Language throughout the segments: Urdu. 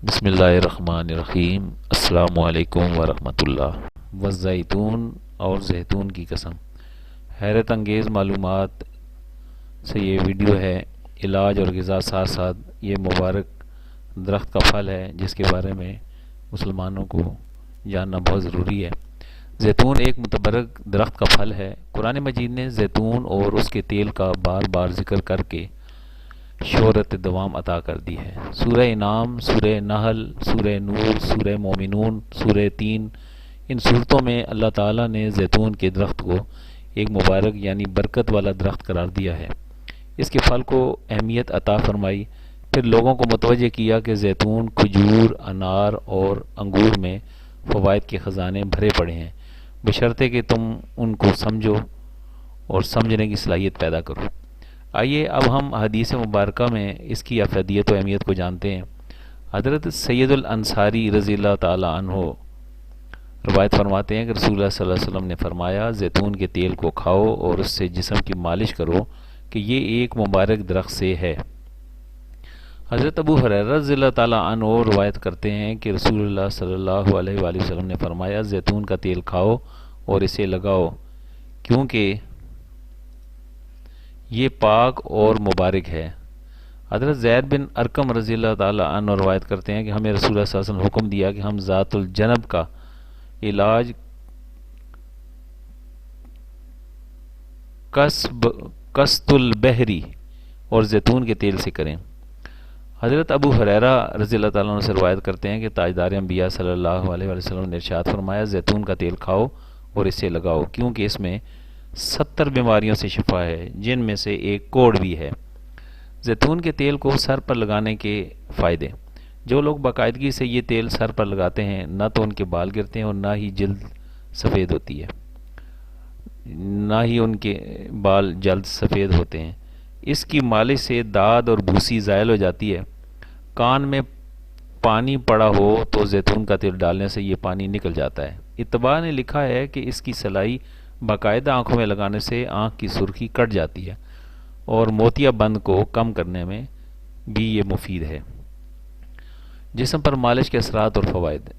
بسم اللہ الرحمن الرحیم۔ السلام علیکم ورحمۃ اللہ۔ والزیتون اور زیتون کی قسم، حیرت انگیز معلومات سے یہ ویڈیو ہے۔ علاج اور غذا ساتھ ساتھ یہ مبارک درخت کا پھل ہے جس کے بارے میں مسلمانوں کو جاننا بہت ضروری ہے۔ زیتون ایک متبرک درخت کا پھل ہے۔ قرآن مجید نے زیتون اور اس کے تیل کا بار بار ذکر کر کے شہرت دوام عطا کر دی ہے۔ سورہ انعام، سورہ نحل، سورہ نور، سورہ مومنون، سورہ تین، ان صورتوں میں اللہ تعالیٰ نے زیتون کے درخت کو ایک مبارک یعنی برکت والا درخت قرار دیا ہے۔ اس کے پھل کو اہمیت عطا فرمائی، پھر لوگوں کو متوجہ کیا کہ زیتون، کھجور، انار اور انگور میں فوائد کے خزانے بھرے پڑے ہیں، بشرطے کہ تم ان کو سمجھو اور سمجھنے کی صلاحیت پیدا کرو۔ آئیے اب ہم حدیث مبارکہ میں اس کی افادیت و اہمیت کو جانتے ہیں۔ حضرت سید الانصاری رضی اللہ تعالیٰ عنہ روایت فرماتے ہیں کہ رسول اللہ صلی اللہ علیہ وسلم نے فرمایا، زیتون کے تیل کو کھاؤ اور اس سے جسم کی مالش کرو کہ یہ ایک مبارک درخت سے ہے۔ حضرت ابو ہریرہ رضی اللہ تعالیٰ عنہ روایت کرتے ہیں کہ رسول اللہ صلی اللہ علیہ وآلہ وسلم نے فرمایا، زیتون کا تیل کھاؤ اور اسے لگاؤ کیونکہ یہ پاک اور مبارک ہے۔ حضرت زید بن ارقم رضی اللہ تعالیٰ عنہ روایت کرتے ہیں کہ ہمیں رسول اللہ صلی اللہ علیہ وسلم نے حکم دیا کہ ہم ذات الجنب کا علاج قصد البحری اور زیتون کے تیل سے کریں۔ حضرت ابو ہریرہ رضی اللہ تعالیٰ عنہ سے روایت کرتے ہیں کہ تاجدار انبیاء صلی اللہ علیہ وسلم نے ارشاد فرمایا، زیتون کا تیل کھاؤ اور اسے لگاؤ کیونکہ اس میں 70 بیماریوں سے شفا ہے، جن میں سے ایک کوڑ بھی ہے۔ زیتون کے تیل کو سر پر لگانے کے فائدے۔ جو لوگ باقاعدگی سے یہ تیل سر پر لگاتے ہیں نہ تو ان کے بال گرتے ہیں اور نہ ہی جلد سفید ہوتی ہے، نہ ہی ان کے بال جلد سفید ہوتے ہیں۔ اس کی مالش سے داد اور بھوسی زائل ہو جاتی ہے۔ کان میں پانی پڑا ہو تو زیتون کا تیل ڈالنے سے یہ پانی نکل جاتا ہے۔ اتباع نے لکھا ہے کہ اس کی سلائی باقاعدہ آنکھوں میں لگانے سے آنکھ کی سرخی کٹ جاتی ہے اور موتیا بند کو کم کرنے میں بھی یہ مفید ہے۔ جسم پر مالش کے اثرات اور فوائد۔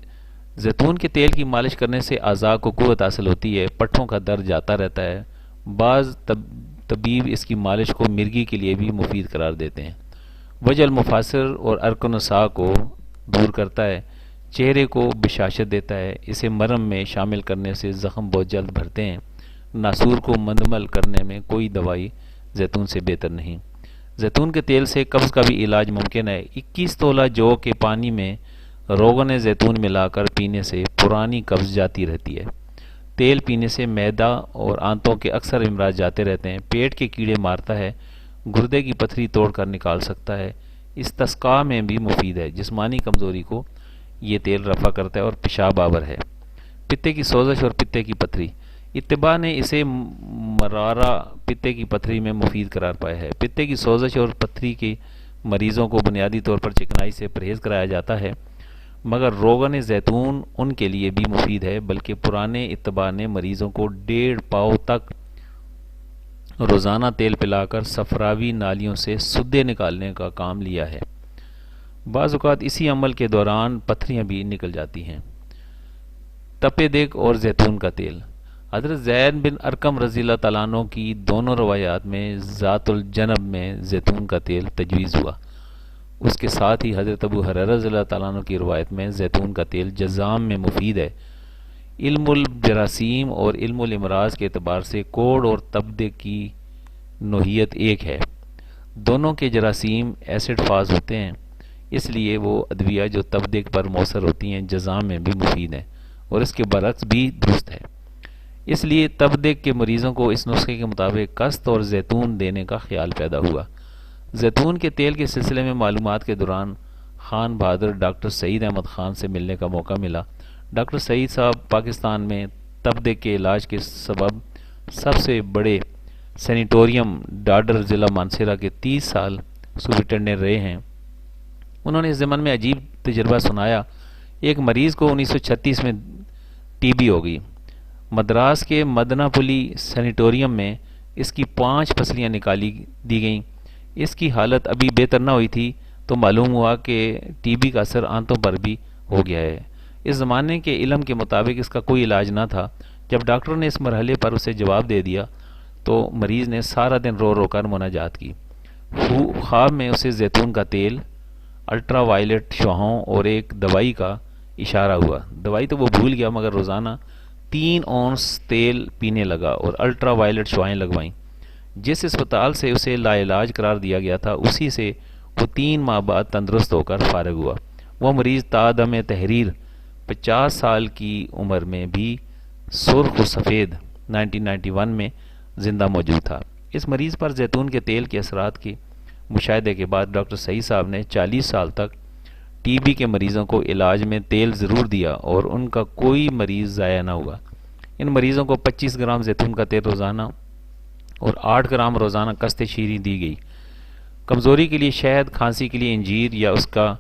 زیتون کے تیل کی مالش کرنے سے اعضاء کو قوت حاصل ہوتی ہے، پٹھوں کا درد جاتا رہتا ہے۔ بعض طبیب اس کی مالش کو مرگی کے لیے بھی مفید قرار دیتے ہیں۔ وجع المفاصل اور عرق النساء کو دور کرتا ہے، چہرے کو بشاشت دیتا ہے۔ اسے مرم میں شامل کرنے سے زخم بہت جلد بھرتے ہیں۔ ناسور کو مندمل کرنے میں کوئی دوائی زیتون سے بہتر نہیں۔ زیتون کے تیل سے قبض کا بھی علاج ممکن ہے۔ 21 تولہ جو کے پانی میں روغن زیتون ملا کر پینے سے پرانی قبض جاتی رہتی ہے۔ تیل پینے سے معدہ اور آنتوں کے اکثر امراض جاتے رہتے ہیں۔ پیٹ کے کیڑے مارتا ہے، گردے کی پتھری توڑ کر نکال سکتا ہے۔ استسقاء میں بھی مفید ہے۔ جسمانی کمزوری کو یہ تیل رفع کرتا ہے اور پیشاب آور ہے۔ پتے کی سوزش اور پتے کی پتھری۔ اتباع نے اسے مرارہ پتے کی پتھری میں مفید قرار پایا ہے۔ پتے کی سوزش اور پتھری کے مریضوں کو بنیادی طور پر چکنائی سے پرہیز کرایا جاتا ہے، مگر روغن زیتون ان کے لیے بھی مفید ہے، بلکہ پرانے اتباع نے مریضوں کو 1.5 پاؤ تک روزانہ تیل پلا کر صفراوی نالیوں سے سدے نکالنے کا کام لیا ہے۔ بعض اوقات اسی عمل کے دوران پتھریاں بھی نکل جاتی ہیں۔ تپے دیگ اور زیتون کا تیل۔ حضرت زید بن ارقم رضی اللہ تعالیٰ عنہ کی دونوں روایات میں ذات الجنب میں زیتون کا تیل تجویز ہوا۔ اس کے ساتھ ہی حضرت ابو ہریرہ رضی اللہ تعالیٰ عنہ کی روایت میں زیتون کا تیل جذام میں مفید ہے۔ علم الجراثیم اور علم الامراض کے اعتبار سے کوڑ اور تپدے کی نوعیت ایک ہے۔ دونوں کے جراثیم ایسڈ فاز ہوتے ہیں، اس لیے وہ ادویہ جو تپدے پر مؤثر ہوتی ہیں جذام میں بھی مفید ہیں، اور اس کے برعکس بھی درست ہے۔ اس لیے تپدے کے مریضوں کو اس نسخے کے مطابق قسط اور زیتون دینے کا خیال پیدا ہوا۔ زیتون کے تیل کے سلسلے میں معلومات کے دوران خان بہادر ڈاکٹر سعید احمد خان سے ملنے کا موقع ملا۔ ڈاکٹر سعید صاحب پاکستان میں تپدے کے علاج کے سبب سب سے بڑے سینیٹوریم ڈاڈر ضلع مانسہرہ کے 30 سال سپرنٹینڈنٹ رہے ہیں۔ انہوں نے اس ضمن میں عجیب تجربہ سنایا۔ ایک مریض کو 1936 میں ٹی بی ہو گئی۔ مدراس کے مدنہ پلی سینیٹوریم میں اس کی 5 پسلیاں نکالی دی گئیں۔ اس کی حالت ابھی بہتر نہ ہوئی تھی تو معلوم ہوا کہ ٹی بی کا اثر آنتوں پر بھی ہو گیا ہے۔ اس زمانے کے علم کے مطابق اس کا کوئی علاج نہ تھا۔ جب ڈاکٹر نے اس مرحلے پر اسے جواب دے دیا تو مریض نے سارا دن رو رو کر مناجات کی۔ خواب میں اسے زیتون کا تیل، الٹرا وائلٹ شعاعوں اور ایک دوائی کا اشارہ ہوا۔ دوائی تو وہ بھول گیا، مگر روزانہ 3 اونس تیل پینے لگا اور الٹرا وائلٹ شعاعیں لگوائیں۔ جس اسپتال سے اسے لا علاج قرار دیا گیا تھا اسی سے وہ 3 ماہ بعد تندرست ہو کر فارغ ہوا۔ وہ مریض تا دم تحریر 50 سال کی عمر میں بھی سرخ و سفید 1991 میں زندہ موجود تھا۔ اس مریض پر زیتون کے تیل کے اثرات کے مشاہدے کے بعد ڈاکٹر سعید صاحب نے 40 سال تک ٹی بی کے مریضوں کو علاج میں تیل ضرور دیا اور ان کا کوئی مریض ضائع نہ ہوا۔ ان مریضوں کو 25 گرام زیتون کا تیل روزانہ اور 8 گرام روزانہ قسط شیریں دی گئی۔ کمزوری کے لیے شہد، کھانسی کے لیے انجیر یا اس کا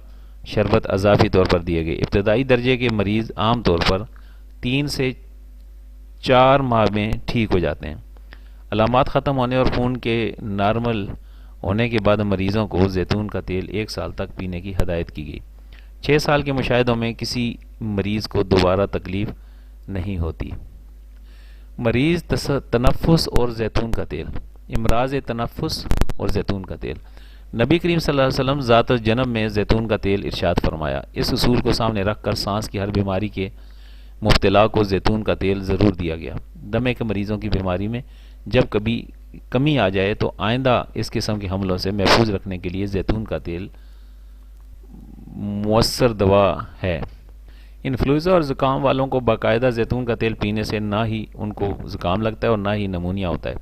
شربت اضافی طور پر دیے گئے۔ ابتدائی درجے کے مریض عام طور پر 3 سے 4 ماہ میں ٹھیک ہو جاتے ہیں۔ علامات ختم ہونے اور خون کے نارمل ہونے کے بعد مریضوں کو زیتون کا تیل 1 سال تک پینے کی ہدایت کی گئی۔ 6 سال کے مشاہدوں میں کسی مریض کو دوبارہ تکلیف نہیں ہوتی۔ مریض تنفس اور زیتون کا تیل، امراض تنفس اور زیتون کا تیل۔ نبی کریم صلی اللہ علیہ وسلم ذات الجنب میں زیتون کا تیل ارشاد فرمایا۔ اس اصول کو سامنے رکھ کر سانس کی ہر بیماری کے مبتلا کو زیتون کا تیل ضرور دیا گیا۔ دمے کے مریضوں کی بیماری میں جب کبھی کمی آ جائے تو آئندہ اس قسم کے حملوں سے محفوظ رکھنے کے لیے زیتون کا تیل مؤثر دوا ہے۔ انفلوئنزا اور زکام والوں کو باقاعدہ زیتون کا تیل پینے سے نہ ہی ان کو زکام لگتا ہے اور نہ ہی نمونیا ہوتا ہے۔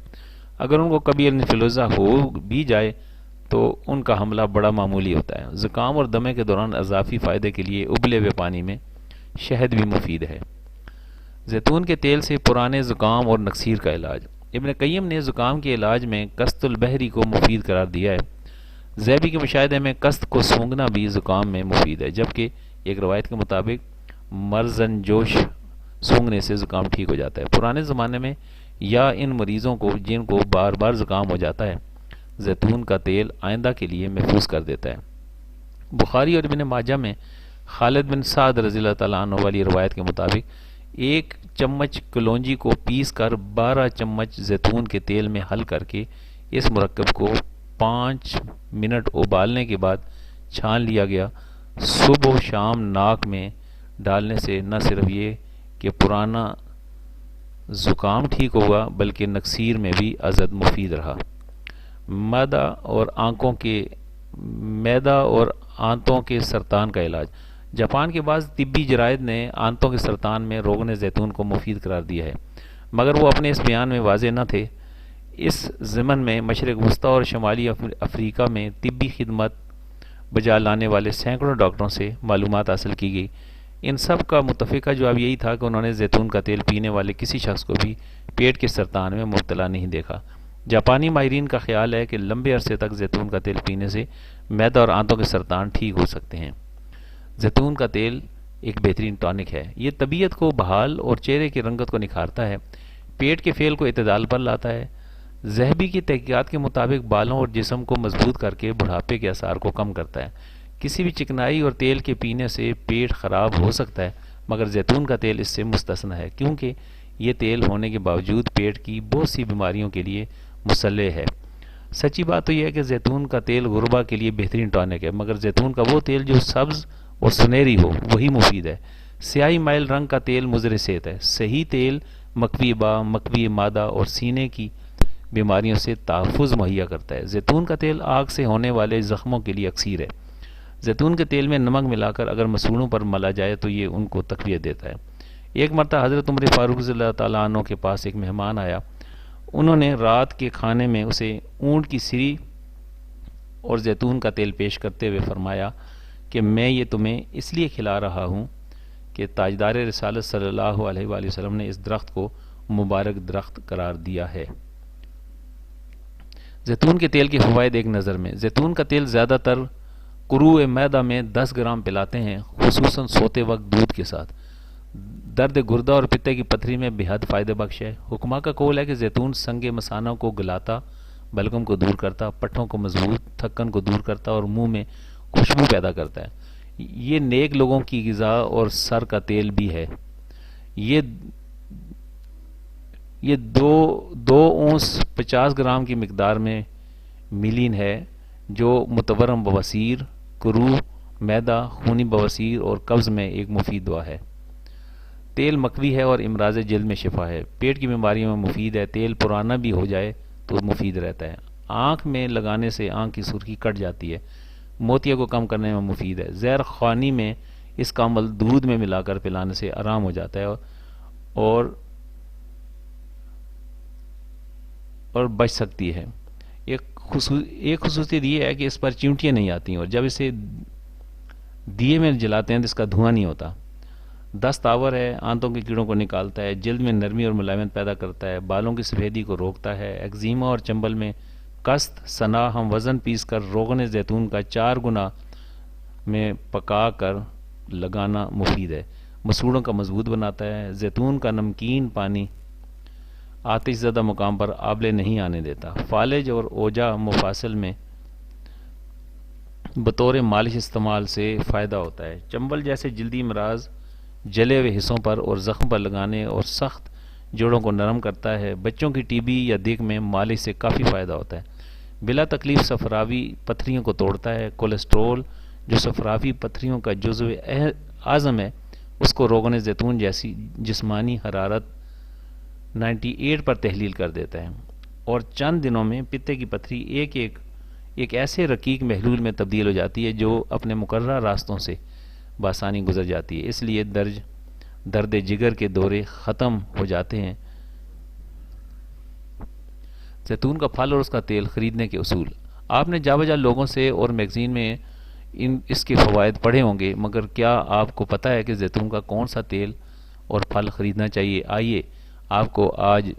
اگر ان کو کبھی انفلوئنزا ہو بھی جائے تو ان کا حملہ بڑا معمولی ہوتا ہے۔ زکام اور دمے کے دوران اضافی فائدے کے لیے ابلے ہوئے پانی میں شہد بھی مفید ہے۔ زیتون کے تیل سے پرانے زکام اور نکسیر کا علاج۔ ابن قیم نے زکام کے علاج میں قسط البحری کو مفید قرار دیا ہے۔ ذیبی کے مشاہدے میں قسط کو سونگھنا بھی زکام میں مفید ہے، جبکہ ایک روایت کے مطابق مرزن جوش سونگھنے سے زکام ٹھیک ہو جاتا ہے۔ پرانے زمانے میں یا ان مریضوں کو جن کو بار بار زکام ہو جاتا ہے زیتون کا تیل آئندہ کے لیے محفوظ کر دیتا ہے۔ بخاری اور ابن ماجہ میں خالد بن سعد رضی اللہ تعالیٰ عنہ والی روایت کے مطابق 1 چمچ کلونجی کو پیس کر 12 چمچ زیتون کے تیل میں حل کر کے اس مرکب کو 5 منٹ ابالنے کے بعد چھان لیا گیا۔ صبح و شام ناک میں ڈالنے سے نہ صرف یہ کہ پرانا زکام ٹھیک ہوا بلکہ نکسیر میں بھی ازد مفید رہا۔ معدہ اور آنتوں کے سرطان کا علاج۔ جاپان کے بعض طبی جرائد نے آنتوں کے سرطان میں روغن زیتون کو مفید قرار دیا ہے، مگر وہ اپنے اس بیان میں واضح نہ تھے۔ اس ضمن میں مشرق وسطیٰ اور شمالی افریقہ میں طبی خدمت بجا لانے والے سینکڑوں ڈاکٹروں سے معلومات حاصل کی گئی۔ ان سب کا متفقہ جواب یہی تھا کہ انہوں نے زیتون کا تیل پینے والے کسی شخص کو بھی پیٹ کے سرطان میں مبتلا نہیں دیکھا۔ جاپانی ماہرین کا خیال ہے کہ لمبے عرصے تک زیتون کا تیل پینے سے معدہ اور آنتوں کے سرطان ٹھیک ہو سکتے ہیں۔ زیتون کا تیل ایک بہترین ٹانک ہے۔ یہ طبیعت کو بحال اور چہرے کی رنگت کو نکھارتا ہے، پیٹ کے فعل کو اعتدال پر لاتا ہے۔ ذہبی کی تحقیقات کے مطابق بالوں اور جسم کو مضبوط کر کے بڑھاپے کے آثار کو کم کرتا ہے۔ کسی بھی چکنائی اور تیل کے پینے سے پیٹ خراب ہو سکتا ہے، مگر زیتون کا تیل اس سے مستثنی ہے، کیونکہ یہ تیل ہونے کے باوجود پیٹ کی بہت سی بیماریوں کے لیے مصلح ہے۔ سچی بات تو یہ ہے کہ زیتون کا تیل غربا کے لیے بہترین ٹانک ہے، مگر زیتون کا وہ تیل جو سبز اور سنہری ہو وہی مفید ہے۔ سیاہی مائل رنگ کا تیل مضر صحت ہے۔ صحیح تیل مکوی با، مکوی معدہ اور سینے کی بیماریوں سے تحفظ مہیا کرتا ہے۔ زیتون کا تیل آگ سے ہونے والے زخموں کے لیے اکسیر ہے۔ زیتون کے تیل میں نمک ملا کر اگر مسوڑوں پر ملا جائے تو یہ ان کو تقویت دیتا ہے۔ ایک مرتبہ حضرت عمر فاروق رضی اللہ تعالیٰ عنہ کے پاس ایک مہمان آیا۔ انہوں نے رات کے کھانے میں اسے اونٹ کی سری اور زیتون کا تیل پیش کرتے ہوئے فرمایا کہ میں یہ تمہیں اس لیے کھلا رہا ہوں کہ تاجدار رسالت صلی اللہ علیہ وآلہ وسلم نے اس درخت کو مبارک درخت قرار دیا ہے۔ زیتون کے تیل کے فوائد ایک نظر میں۔ زیتون کا تیل زیادہ تر قروء معدہ میں 10 گرام پلاتے ہیں، خصوصاً سوتے وقت دودھ کے ساتھ۔ درد گردہ اور پتے کی پتھری میں بے حد فائدہ بخش ہے۔ حکما کا قول ہے کہ زیتون سنگ مثانہ کو گلاتا، بلغم کو دور کرتا، پٹھوں کو مضبوط، تھکن کو دور کرتا اور منہ میں خوشبو پیدا کرتا ہے. یہ نیک لوگوں کی غذا اور سر کا تیل بھی ہے. یہ دو اونس 50 گرام کی مقدار میں ملین ہے جو متورم بواسیر، کرو، معدہ، خونی بواسیر اور قبض میں ایک مفید دوا ہے. تیل مکوی ہے اور امراض جلد میں شفا ہے. پیٹ کی بیماریوں میں مفید ہے. تیل پرانا بھی ہو جائے تو مفید رہتا ہے. آنکھ میں لگانے سے آنکھ کی سرخی کٹ جاتی ہے. موتیا کو کم کرنے میں مفید ہے. زہر خوانی میں اس کا عمل دودھ میں ملا کر پلانے سے آرام ہو جاتا ہے اور بچ سکتی ہے. ایک خصوصیت یہ ہے کہ اس پر چیونٹیاں نہیں آتی اور جب اسے دیے میں جلاتے ہیں تو اس کا دھواں نہیں ہوتا. دست آور ہے، آنتوں کے کیڑوں کو نکالتا ہے، جلد میں نرمی اور ملائمت پیدا کرتا ہے، بالوں کی سفیدی کو روکتا ہے. ایگزیما اور چنبل میں قسط سنا ہم وزن پیس کر روغن زیتون کا 4 گنا میں پکا کر لگانا مفید ہے. مسوڑوں کا مضبوط بناتا ہے. زیتون کا نمکین پانی آتش زدہ مقام پر آبلے نہیں آنے دیتا. فالج اور اوجا مفاصل میں بطور مالش استعمال سے فائدہ ہوتا ہے. چنبل جیسے جلدی امراض جلے ہوئے حصوں پر اور زخم پر لگانے اور سخت جوڑوں کو نرم کرتا ہے. بچوں کی ٹی بی یا دگ میں مالش سے کافی فائدہ ہوتا ہے. بلا تکلیف صفراوی پتھریوں کو توڑتا ہے. کولیسٹرول جو صفراوی پتھریوں کا جزو اعظم ہے اس کو روغن زیتون جیسی جسمانی حرارت 98 پر تحلیل کر دیتا ہے اور چند دنوں میں پتے کی پتھری ایک ایسے رقیق محلول میں تبدیل ہو جاتی ہے جو اپنے مقررہ راستوں سے بآسانی گزر جاتی ہے. اس لیے درد جگر کے دورے ختم ہو جاتے ہیں. زیتون کا پھل اور اس کا تیل خریدنے کے اصول. آپ نے جا بجا لوگوں سے اور میگزین میں اس کے فوائد پڑھے ہوں گے، مگر کیا آپ کو پتہ ہے کہ زیتون کا کون سا تیل اور پھل خریدنا چاہیے؟ آئیے آپ کو آج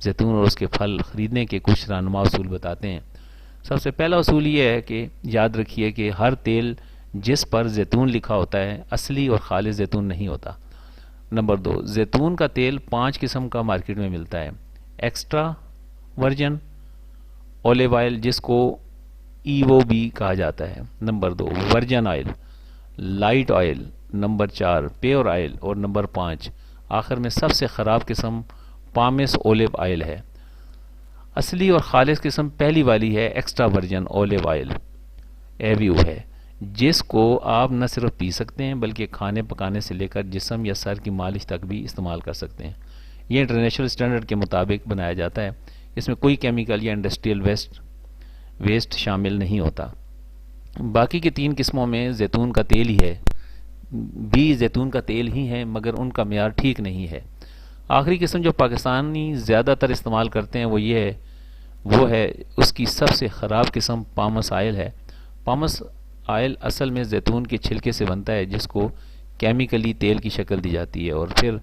زیتون اور اس کے پھل خریدنے کے کچھ رہنما اصول بتاتے ہیں. سب سے پہلا اصول یہ ہے کہ یاد رکھیے کہ ہر تیل جس پر زیتون لکھا ہوتا ہے اصلی اور خالص زیتون نہیں ہوتا. نمبر 2، زیتون کا تیل 5 قسم کا مارکیٹ میں ملتا ہے. ایکسٹرا ورجن اولیو آئل جس کو ایوو بھی کہا جاتا ہے. Number 2، virgin oil, light oil. Number 4، pure oil. اور نمبر 5 آخر میں سب سے خراب قسم پامس اولیو آئل ہے. اصلی اور خالص قسم پہلی والی ہے ایکسٹرا ورجن اولیو آئل ایویو ہے، جس کو آپ نہ صرف پی سکتے ہیں بلکہ کھانے پکانے سے لے کر جسم یا سر کی مالش تک بھی استعمال کر سکتے ہیں. یہ انٹرنیشنل سٹینڈرڈ کے مطابق بنایا جاتا ہے. اس میں کوئی کیمیکل یا انڈسٹریل ویسٹ شامل نہیں ہوتا. باقی کی 3 قسموں میں زیتون کا تیل ہی ہے بھی زیتون کا تیل ہی ہے مگر ان کا معیار ٹھیک نہیں ہے. آخری قسم جو پاکستانی زیادہ تر استعمال کرتے ہیں وہ ہے اس کی سب سے خراب قسم پامس آئل ہے. پامس آئل اصل میں زیتون کے چھلکے سے بنتا ہے جس کو کیمیکلی تیل کی شکل دی جاتی ہے اور پھر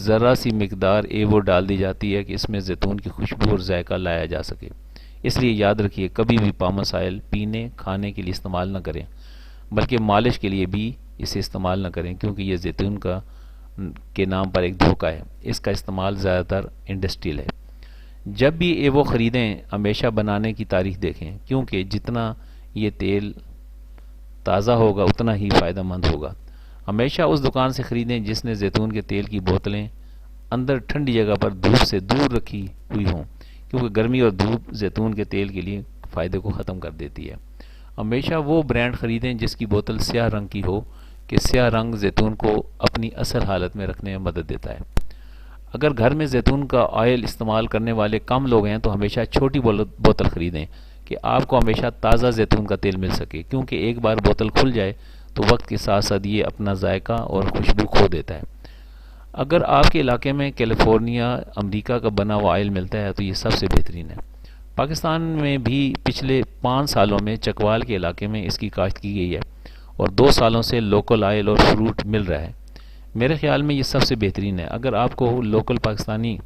ذرا سی مقدار ایوو ڈال دی جاتی ہے کہ اس میں زیتون کی خوشبو اور ذائقہ لایا جا سکے. اس لیے یاد رکھیے کبھی بھی پامس آئل پینے کھانے کے لیے استعمال نہ کریں بلکہ مالش کے لیے بھی اسے استعمال نہ کریں کیونکہ یہ زیتون کے نام پر ایک دھوکہ ہے. اس کا استعمال زیادہ تر انڈسٹریل ہے. جب بھی ایوو خریدیں ہمیشہ بنانے کی تاریخ دیکھیں کیونکہ جتنا یہ تیل تازہ ہوگا اتنا ہی فائدہ مند ہوگا. ہمیشہ اس دکان سے خریدیں جس نے زیتون کے تیل کی بوتلیں اندر ٹھنڈی جگہ پر دھوپ سے دور رکھی ہوئی ہوں کیونکہ گرمی اور دھوپ زیتون کے تیل کے لیے فائدے کو ختم کر دیتی ہے. ہمیشہ وہ برانڈ خریدیں جس کی بوتل سیاہ رنگ کی ہو کہ سیاہ رنگ زیتون کو اپنی اصل حالت میں رکھنے میں مدد دیتا ہے. اگر گھر میں زیتون کا آئل استعمال کرنے والے کم لوگ ہیں تو ہمیشہ چھوٹی بوتل خریدیں کہ آپ کو ہمیشہ تازہ زیتون کا تیل مل سکے کیونکہ ایک بار بوتل کھل جائے تو وقت کے ساتھ ساتھ یہ اپنا ذائقہ اور خوشبو کھو دیتا ہے. اگر آپ کے علاقے میں کیلیفورنیا امریکہ کا بنا ہوا آئل ملتا ہے تو یہ سب سے بہترین ہے. پاکستان میں بھی پچھلے 5 سالوں میں چکوال کے علاقے میں اس کی کاشت کی گئی ہے اور 2 سالوں سے لوکل آئل اور فروٹ مل رہا ہے. میرے خیال میں یہ سب سے بہترین ہے. اگر آپ کو لوکل پاکستانی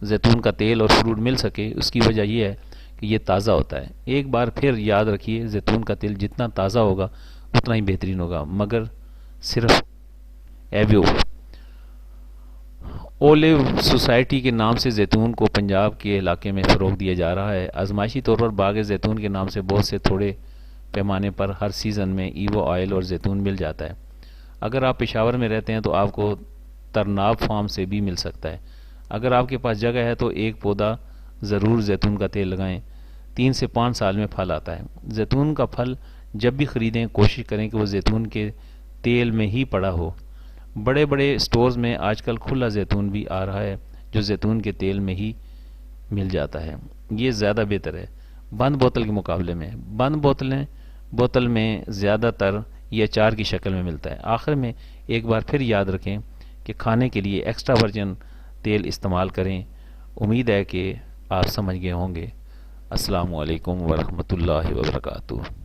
زیتون کا تیل اور فروٹ مل سکے اس کی وجہ یہ ہے کہ یہ تازہ ہوتا ہے. ایک بار پھر یاد رکھیے زیتون کا تیل جتنا تازہ ہوگا اتنا ہی بہترین ہوگا مگر صرف ایویو. اولیو سوسائٹی کے نام سے زیتون کو پنجاب کے علاقے میں فروغ دیا جا رہا ہے. آزمائشی طور پر باغ زیتون کے نام سے بہت سے تھوڑے پیمانے پر ہر سیزن میں ایوو آئل اور زیتون مل جاتا ہے۔ اگر آپ پشاور میں رہتے ہیں تو آپ کو ترناب فارم سے بھی مل سکتا ہے۔ اگر آپ کے پاس جگہ ہے تو ایک پودا ضرور زیتون کا تیل لگائیں، 3 سے 5 سال میں پھل آتا ہے۔ زیتون کا پھل جب بھی خریدیں کوشش کریں کہ وہ زیتون کے تیل میں ہی پڑا ہو۔ بڑے بڑے سٹورز میں آج کل کھلا زیتون بھی آ رہا ہے جو زیتون کے تیل میں ہی مل جاتا ہے، یہ زیادہ بہتر ہے بند بوتل کے مقابلے میں۔ بند بوتل میں زیادہ تر یہ اچار کی شکل میں ملتا ہے۔ آخر میں ایک بار پھر یاد رکھیں کہ کھانے کے لیے ایکسٹرا ورجن تیل استعمال کریں۔ امید ہے کہ آپ سمجھ گئے ہوں گے۔ السلام علیکم ورحمۃ اللہ وبرکاتہ۔